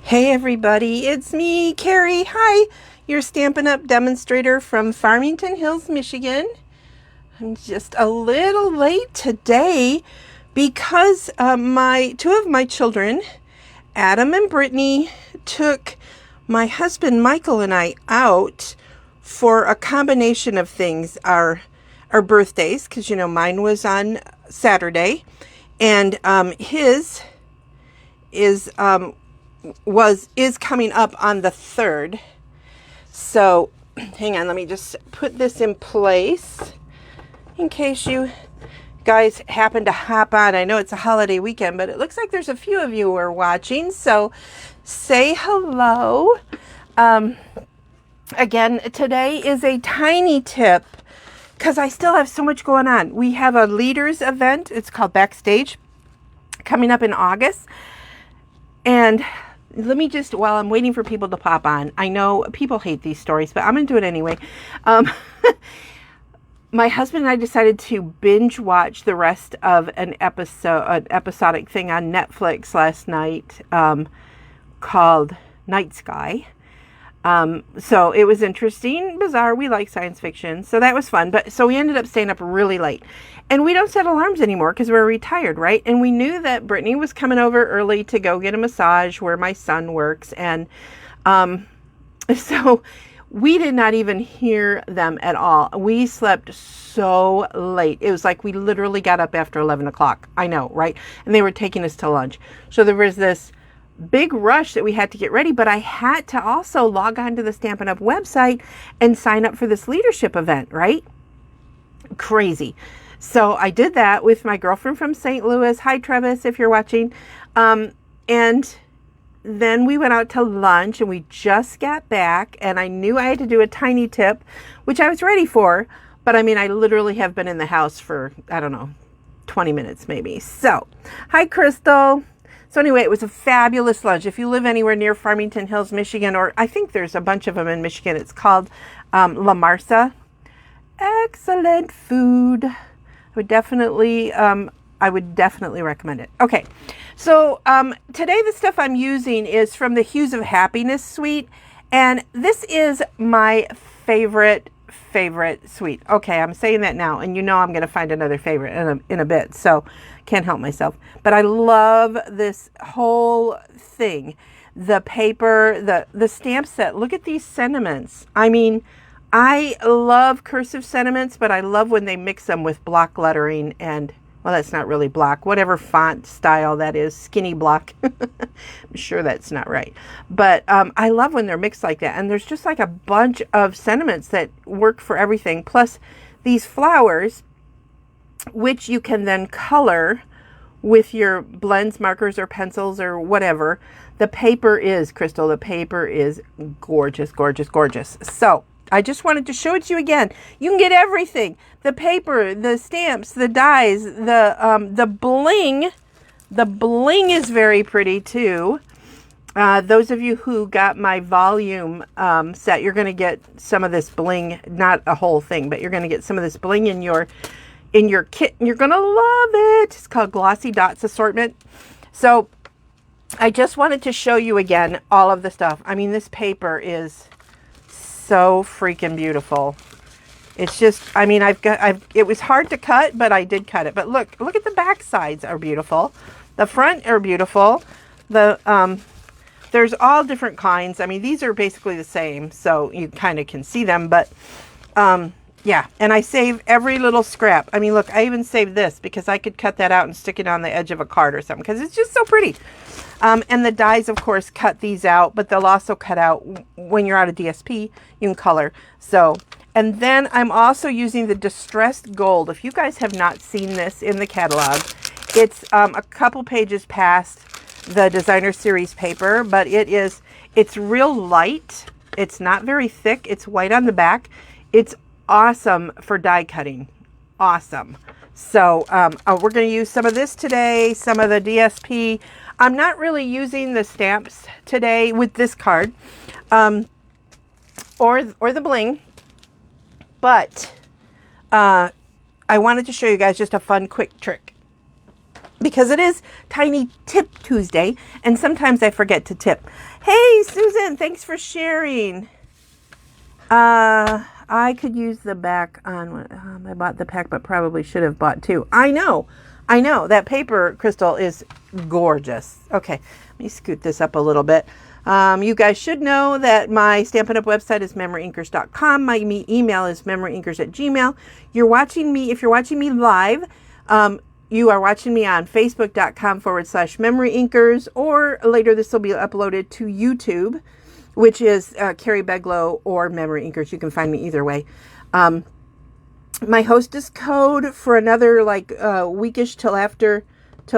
Hey everybody, it's me, Carrie. Hi, your Stampin' Up! Demonstrator from Farmington Hills, Michigan. I'm just a little late today because my two of my children, Adam and Brittany, took my husband Michael and I out for a combination of things. Our birthdays, because mine was on Saturday, and his is coming up on the 3rd. So hang on, let me just put this in place in case you guys happen to hop on. I know it's a holiday weekend, but it looks like there's a few of you who are watching, so say hello. Again, today is a tiny tip because I still have so much going on. We have a leaders event. It's called Backstage, coming up in August. And let me just, while I'm waiting for people to pop on, I know people hate these stories, but I'm going to do it anyway. My husband and I decided to binge watch the rest of an episodic thing on Netflix last night called Night Sky. So it was interesting, bizarre. We like science fiction, so that was fun. But so we ended up staying up really late, and we don't set alarms anymore because we're retired, right? And we knew that Brittany was coming over early to go get a massage where my son works, and so we did not even hear them at all. We slept so late. It was like we literally got up after 11 o'clock. I know, right? And they were taking us to lunch. So there was this big rush that we had to get ready, but I had to also log on to the Stampin' Up! Website and sign up for this leadership event, right? Crazy. So I did that with my girlfriend from St. Louis. Hi, Travis, if you're watching. And then we went out to lunch and we just got back, and I knew I had to do a tiny tip, which I was ready for, but I mean, I literally have been in the house for, I don't know, 20 minutes maybe. So, hi, Crystal. So anyway, it was a fabulous lunch. If you live anywhere near Farmington Hills, Michigan, or I think there's a bunch of them in Michigan, it's called La Marsa. Excellent food. I would definitely recommend it. Okay, so today the stuff I'm using is from the Hues of Happiness suite, and this is my favorite suite. Okay, I'm saying that now, and I'm going to find another favorite in a bit, so can't help myself. But I love this whole thing. The paper, the stamp set. Look at these sentiments. I mean, I love cursive sentiments, but I love when they mix them with block lettering and, well, that's not really block, whatever font style that is, skinny block. I'm sure that's not right. But I love when they're mixed like that. And there's just like a bunch of sentiments that work for everything. Plus these flowers, which you can then color with your blends, markers, or pencils, or whatever. The paper is, Crystal, the paper is gorgeous, gorgeous, gorgeous. So I just wanted to show it to you again. You can get everything. The paper, the stamps, the dies, the bling. The bling is very pretty too. Those of you who got my volume set, you're going to get some of this bling, not a whole thing, but you're going to get some of this bling in your kit, and you're going to love it. It's called Glossy Dots Assortment. So I just wanted to show you again all of the stuff. I mean, this paper is so freaking beautiful. It's just, I mean, it was hard to cut, but I did cut it. But look at the back sides are beautiful. The front are beautiful. There's all different kinds. I mean, these are basically the same, so you kind of can see them, but yeah, and I save every little scrap. I mean, look, I even saved this because I could cut that out and stick it on the edge of a card or something because it's just so pretty. And the dies, of course, cut these out, but they'll also cut out when you're out of DSP, you can color. So, and then I'm also using the Distressed Gold. If you guys have not seen this in the catalog, it's a couple pages past the Designer Series paper, but it's real light. It's not very thick. It's white on the back. It's awesome for die cutting. Awesome. So we're going to use some of this today, some of the DSP. I'm not really using the stamps today with this card or the bling, but I wanted to show you guys just a fun quick trick. because it is Tiny Tip Tuesday, and sometimes I forget to tip. Hey, Susan, thanks for sharing. I could use the back on, I bought the pack, but probably should have bought two. I know. That paper, Crystal, is gorgeous. Okay, let me scoot this up a little bit. You guys should know that my Stampin' Up! Website is MemoryINKers.com. My email is MemoryINKers@gmail. If you're watching me live, you are watching me on Facebook.com/MemoryINKers, or later this will be uploaded to YouTube, which is Carrie Beglow or MemoryINKers. You can find me either way. My hostess code for another weekish till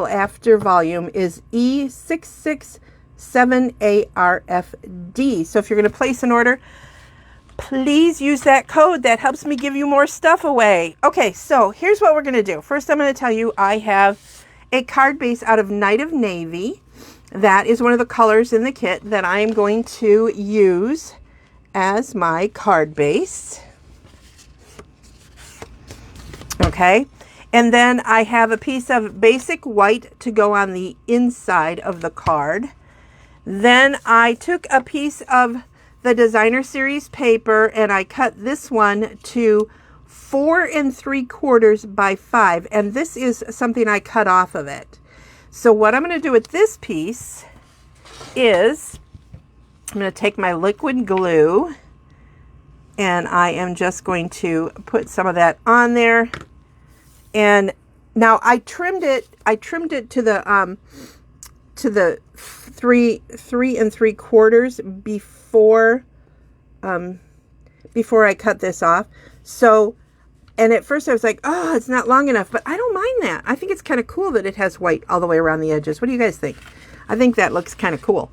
after volume is E667ARFD. So if you're going to place an order, please use that code. That helps me give you more stuff away. Okay, so here's what we're going to do. First, I'm going to tell you I have a card base out of Night of Navy. That is one of the colors in the kit that I am going to use as my card base. Okay, and then I have a piece of basic white to go on the inside of the card. Then I took a piece of the Designer Series paper and I cut this one to 4 3/4 by 5, and this is something I cut off of it. So what I'm going to do with this piece is I'm going to take my liquid glue and I am just going to put some of that on there. And now I trimmed it to the 3 3/4 before I cut this off. So, and at first I was like, oh, it's not long enough, but I don't mind that. I think it's kind of cool that it has white all the way around the edges. What do you guys think? I think that looks kind of cool.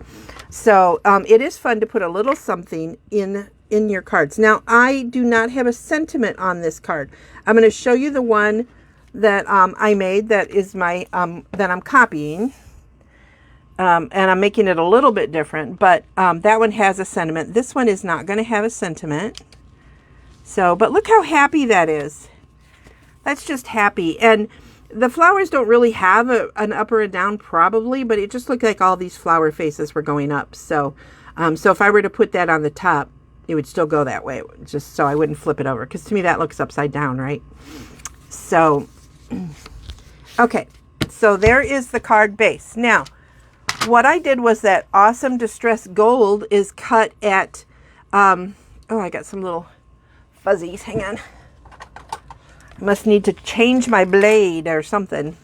So it is fun to put a little something in your cards. Now, I do not have a sentiment on this card. I'm going to show you the one that I made that is my, that I'm copying. And I'm making it a little bit different, but that one has a sentiment. This one is not going to have a sentiment. So, but look how happy that is. That's just happy. And the flowers don't really have an up or a down probably, but it just looked like all these flower faces were going up. So, so if I were to put that on the top, it would still go that way, just so I wouldn't flip it over. Because to me, that looks upside down, right? So, okay. So there is the card base. Now, what I did was that awesome distressed gold is cut at, oh, I got some little fuzzies. Hang on. I must need to change my blade or something.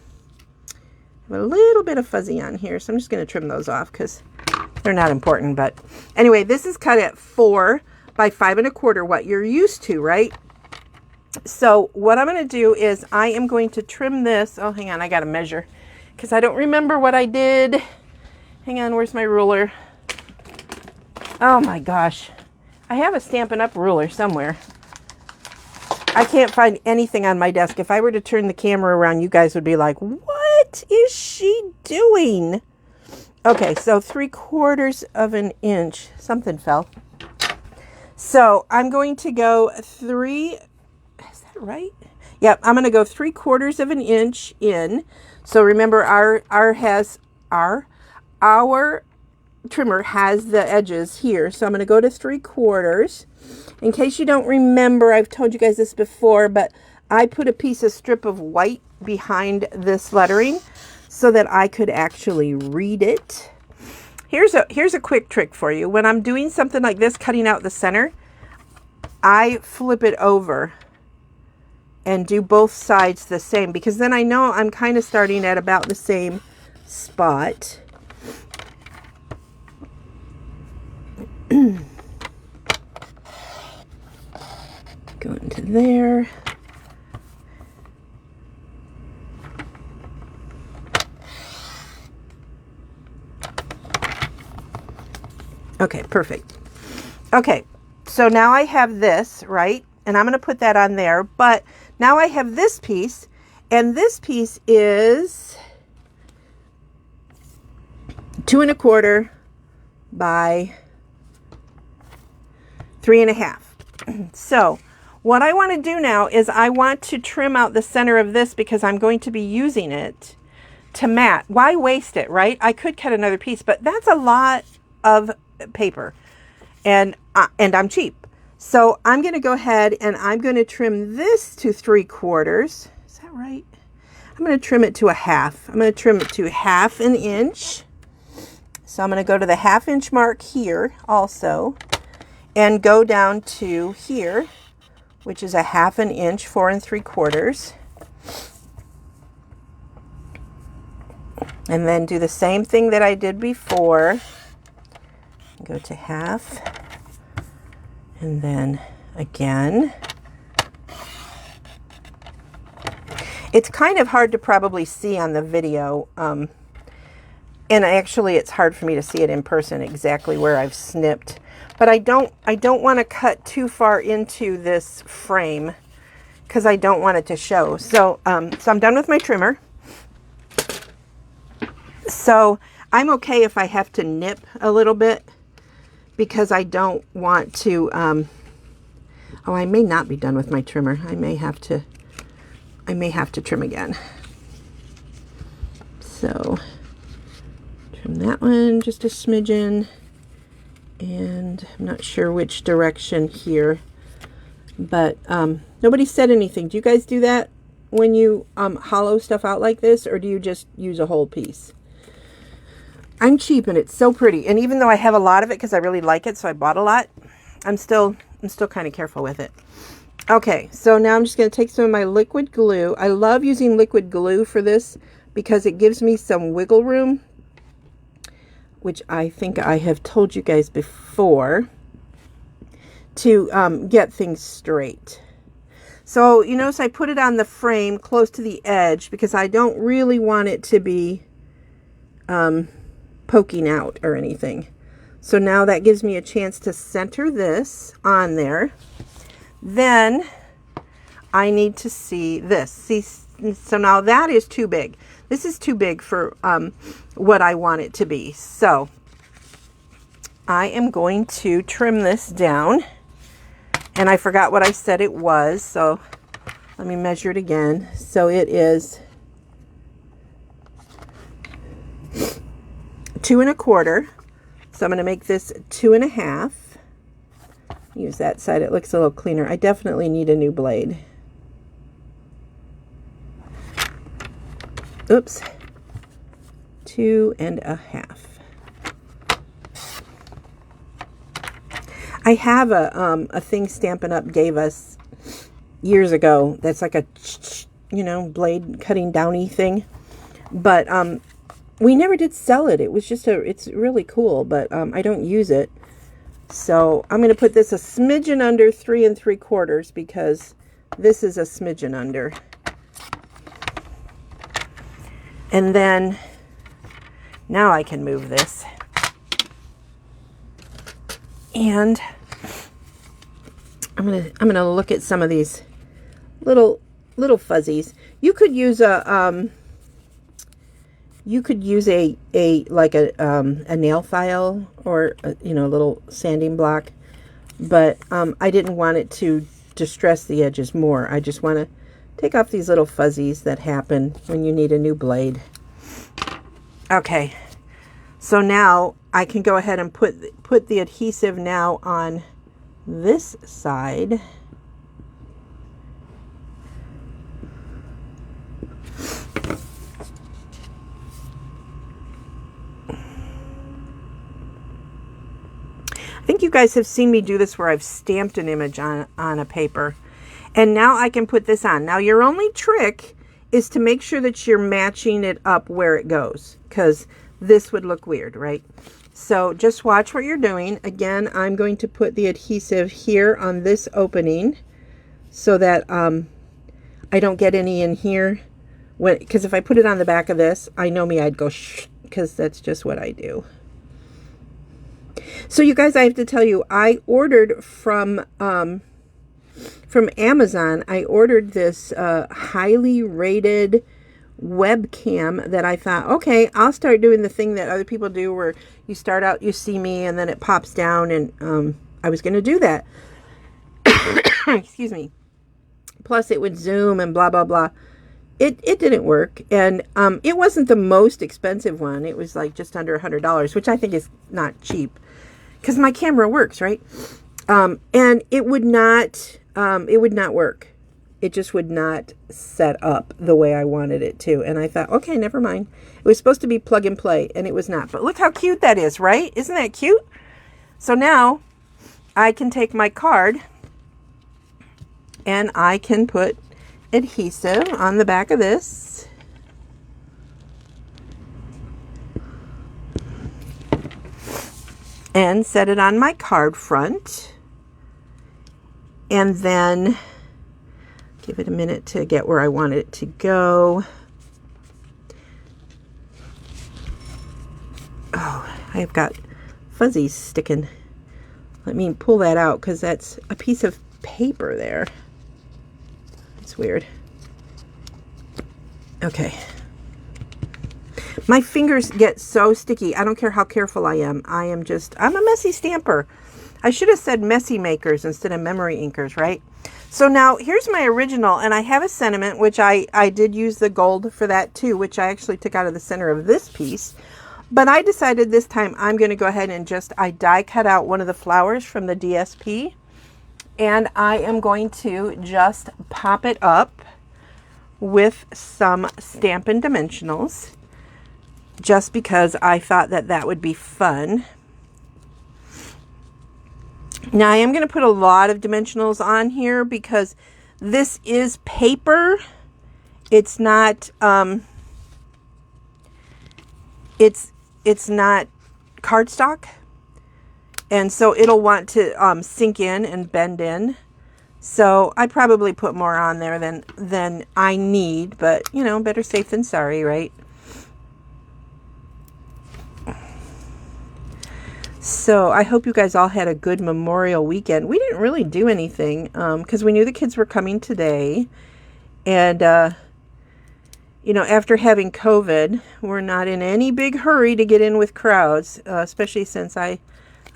I have a little bit of fuzzy on here, so I'm just going to trim those off because they're not important. But anyway, this is cut at 4 by 5 1/4, what you're used to, right? So what I'm going to do is I am going to trim this. Oh, hang on. I got to measure because I don't remember what I did. Hang on. Where's my ruler? Oh, my gosh. I have a Stampin' Up! Ruler somewhere. I can't find anything on my desk. If I were to turn the camera around, you guys would be like, what is she doing? Okay, so 3/4 of an inch. Something fell. So I'm going to go is that right? Yep, I'm going to go 3/4 of an inch in. So remember our trimmer has the edges here. So I'm going to go to 3/4. In case you don't remember, I've told you guys this before, but I put a piece of strip of white behind this lettering so that I could actually read it. Here's a quick trick for you. When I'm doing something like this, cutting out the center, I flip it over and do both sides the same, because then I know I'm kind of starting at about the same spot. Go into there. Okay, perfect. Okay, so now I have this, right? And I'm going to put that on there. But now I have this piece, and this piece is 2 1/4 by 3 1/2. So what I want to do now is I want to trim out the center of this because I'm going to be using it to mat. Why waste it, right? I could cut another piece, but that's a lot of paper, and I'm cheap. So I'm going to go ahead and I'm going to trim this to 3/4. Is that right? I'm going to trim it to a half. I'm going to trim it to 1/2 inch. So I'm going to go to the 1/2 inch mark here also, and go down to here, which is a 1/2 inch, 4 3/4. And then do the same thing that I did before. Go to 1/2. And then again. It's kind of hard to probably see on the video. And actually it's hard for me to see it in person exactly where I've snipped. But I don't want to cut too far into this frame because I don't want it to show. So, so I'm done with my trimmer. So I'm okay if I have to nip a little bit, because I don't want to, oh, I may not be done with my trimmer. I may have to trim again. So trim that one just a smidgen, and I'm not sure which direction here, but nobody said anything. Do you guys do that when you hollow stuff out like this, or do you just use a whole piece? I'm cheap and it's so pretty. And even though I have a lot of it because I really like it, so I bought a lot, I'm still kind of careful with it. Okay, so now I'm just going to take some of my liquid glue. I love using liquid glue for this because it gives me some wiggle room, which I think I have told you guys before, to get things straight. So you notice I put it on the frame close to the edge because I don't really want it to be poking out or anything. So now that gives me a chance to center this on there. Then I need to see this. See, so now that is too big. This is too big for what I want it to be. So I am going to trim this down. And I forgot what I said it was, so let me measure it again. So it is 2 1/4. So I'm going to make this 2 1/2. Use that side. It looks a little cleaner. I definitely need a new blade. Oops. 2 1/2. I have a thing Stampin' Up! Gave us years ago. That's like a, you know, blade cutting downy thing. But we never did sell it. It was just it's really cool, but I don't use it. So I'm going to put this a smidgen under 3 3/4 because this is a smidgen under. And then now I can move this. And I'm gonna look at some of these little fuzzies. You could use a like a nail file or a, you know, a little sanding block, but I didn't want it to distress the edges more. I just want to take off these little fuzzies that happen when you need a new blade. Okay, so now I can go ahead and put the adhesive now on this side. I think you guys have seen me do this where I've stamped an image on a paper. And now I can put this on. Now your only trick is to make sure that you're matching it up where it goes, because this would look weird, right? So just watch what you're doing. Again, I'm going to put the adhesive here on this opening so that I don't get any in here. Because if I put it on the back of this, I know me, I'd go shh, because that's just what I do. So you guys, I have to tell you, I ordered from Amazon. I ordered this highly rated webcam that I thought, okay, I'll start doing the thing that other people do where you start out, you see me, and then it pops down, and I was going to do that. Excuse me. Plus it would zoom and blah, blah, blah. it didn't work. And it wasn't the most expensive one. It was like just under $100, which I think is not cheap because my camera works, right? And it would not work. It just would not set up the way I wanted it to. And I thought, okay, never mind. It was supposed to be plug and play, and it was not. But look how cute that is, right? Isn't that cute? So now I can take my card and I can put adhesive on the back of this. And set it on my card front. And then give it a minute to get where I want it to go. Oh, I've got fuzzies sticking. Let me pull that out because that's a piece of paper there. It's weird. Okay. My fingers get so sticky. I don't care how careful I am. I'm a messy stamper. I should have said messy makers instead of memory inkers, right? So now here's my original, and I have a sentiment, which I did use the gold for that too, which I actually took out of the center of this piece. But I decided this time I'm going to go ahead and I die cut out one of the flowers from the DSP, and I am going to just pop it up with some Stampin' Dimensionals, just because I thought that would be fun. Now I am going to put a lot of dimensionals on here because this is paper. It's not it's not cardstock, and so it'll want to sink in and bend in. So I probably put more on there than I need, but you know, better safe than sorry, right? So I hope you guys all had a good Memorial weekend. We didn't really do anything because we knew the kids were coming today. And, you know, after having COVID, we're not in any big hurry to get in with crowds, especially since I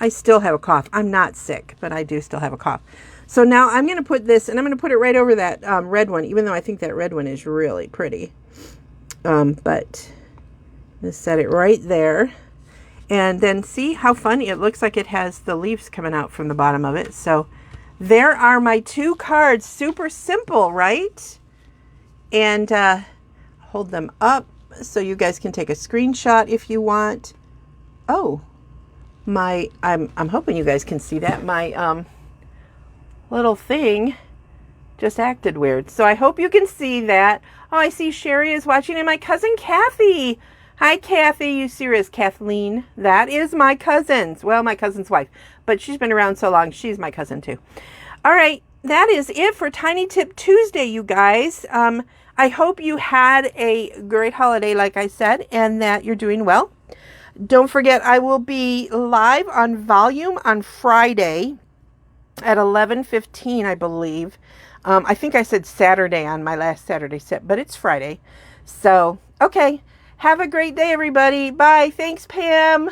still have a cough. I'm not sick, but I do still have a cough. So now I'm going to put this, and I'm going to put it right over that red one, even though I think that red one is really pretty. But let's set it right there. And then see how fun it looks like it has the leaves coming out from the bottom of it. So there are my two cards. Super simple, right? And hold them up so you guys can take a screenshot if you want. Oh, I'm hoping you guys can see that. My little thing just acted weird. So I hope you can see that. Oh, I see Sherry is watching, and my cousin Kathy. Hi, Kathy. You see her as Kathleen. That is my cousin's. Well, my cousin's wife. But she's been around so long, she's my cousin too. All right. That is it for Tiny Tip Tuesday, you guys. I hope you had a great holiday, like I said, and that you're doing well. Don't forget, I will be live on Volume on Friday at 11:15, I believe. I think I said Saturday on my last Saturday set, but it's Friday. So, okay. Have a great day, everybody. Bye. Thanks, Pam.